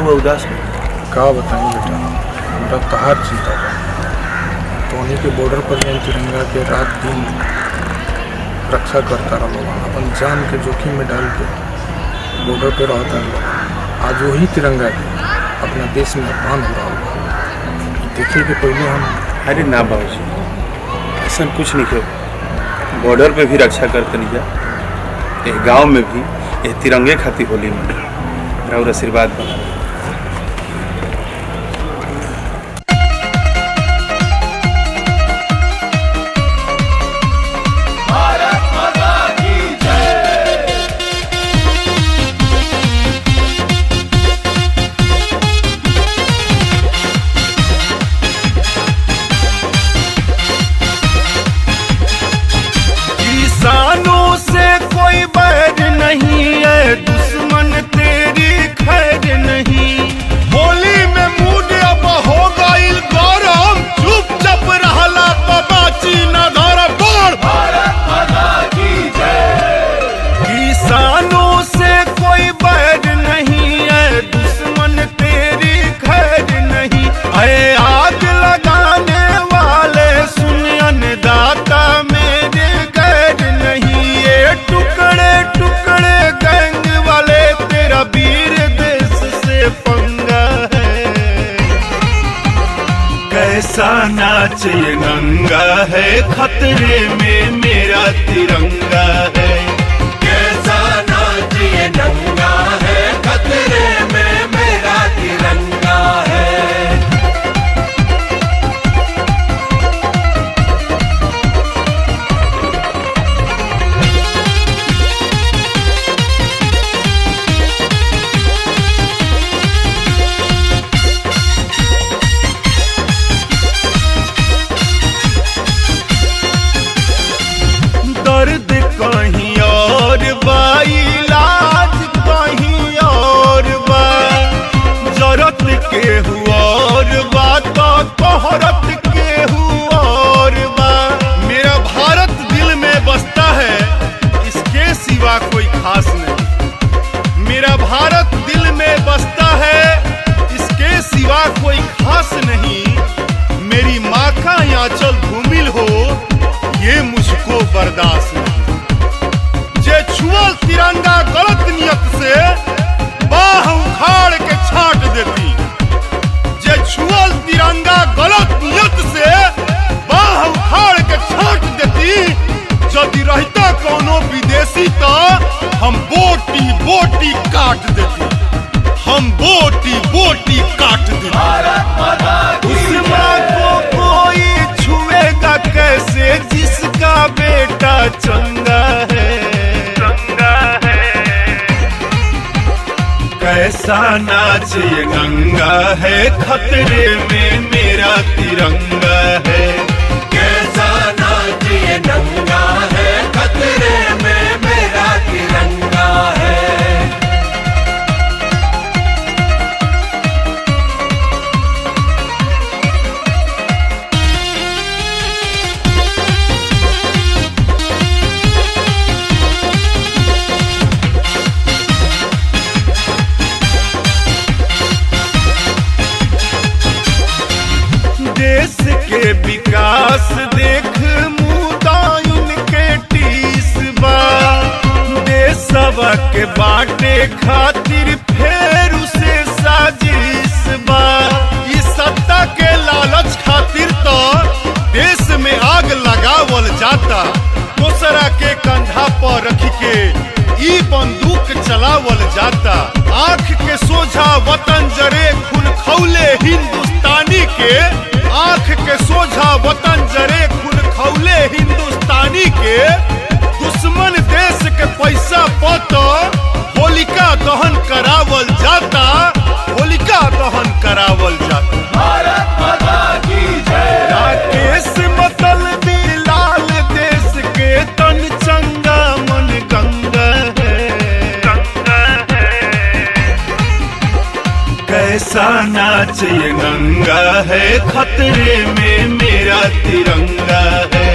हुआ उदास में? का बताई बेटा, हमरा तहार चिंता बा। तोहनी के बॉर्डर पर जौन तिरंगा के रात दिन रक्षा करता रहो, अपन जान के जोखिम में डाल के बॉर्डर पे रहता रहो, आज वही तिरंगा के अपना देश में अपमान हो रहा है। देखिए कि पहले हम अरे ना बाबूजी, ऐसा कुछ नहीं करो। बॉर्डर पे भी रक्षा करते नहीं जा, एक गांव में भी ये तिरंगे खातिर होली मन और आशीर्वाद बना। किसानों से कोई बैर नहीं है, दुश्मन तेरी खैर नहीं। होली में मूड अब हो गईल गरम, चुपचाप रहला तो बाची न धरम। भारत माता की जय। किसानों से कोई बैर नहीं है, दुश्मन तेरी खैर नहीं। अरे आग लगाने वाले सुन अन्नदाता मेरे गैर नहीं। ये टुकड़े टुकड़े गैंग वाले तेरा वीर देश से पंगा है। कैसा नाच ये नंगा है, खतरे में मेरा तिरंगा है। कैसा नाच ये नंगा है, खतरे में मेरा तिरंगा है। दर्द कहीं और बा, इलाज कहीं और बा। जरूरत के और बा तो तोहरत के और बा। मेरा भारत दिल में बसता है, इसके सिवा कोई खास नहीं। मेरा भारत दिल में बसता है, इसके सिवा कोई खास नहीं। मेरी माँ का आंचल धूमिल हो, ये मुझको बर्दाश्त नहीं। जे छुअल तिरंगा गलत नियत से बाह उखाड़ के छाट देती। जे छुअल तिरंगा गलत नियत से बाह उखाड़ के छाट देती। यदि रहता कोनो विदेशी तो हम बोटी बोटी काट देती। हम बोटी बोटी काट देती। उस माँ को कोई छुएगा कैसे, जिसका बेटा चंगा है। चंगा है। कैसा नाच ये गंगा है, खतरे में मेरा तिरंगा है। कैसा नाच ये गंगा है, खतरे में मेरा तिरंगा है। देश के विकास देख मुदायुन के टीस बा। देशवा के बाटे खातिर फेर उसे साजिश बा। इस सत्ता के लालच खातिर तो देश में आग लगावल जाता। दूसरा के कंधा पर रख के ई बंदूक चलावल जाता। आंख के सोझा वतन जरे खून खौले हिंदुस्तानी के। आंख के सोझा वतन जरे खून खौले हिंदुस्तानी के। दुश्मन देश के पैसा पत होलिका दहन करावल जाता। होलिका दहन करावल जाता। भारत माता की जय। राकेश मतलबी लाल देश के तन चंगा मन गंगा है। गंगा है। कैसा नाच ये गंगा है, खतरे में मेरा तिरंगा है।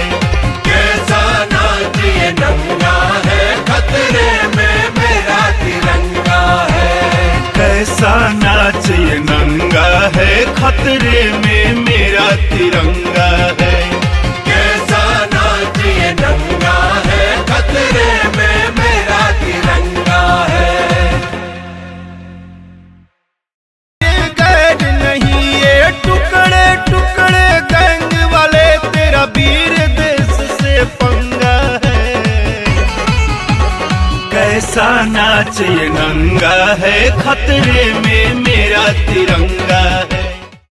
कैसा नाच ये गंगा है, खतरे में मेरा तिरंगा है। कैसा नाच ये नंगा है, खतरे में मेरा तिरंगा है। कैसा नाच ये नंगा है, खतरे में मेरा तिरंगा है। ये गैर नहीं ये टुकड़े टुकड़े गैंग वाले, तेरा वीर देश से पंगा है। कैसा नाच ये नंगा है, खतरे में मेरा तिरंगा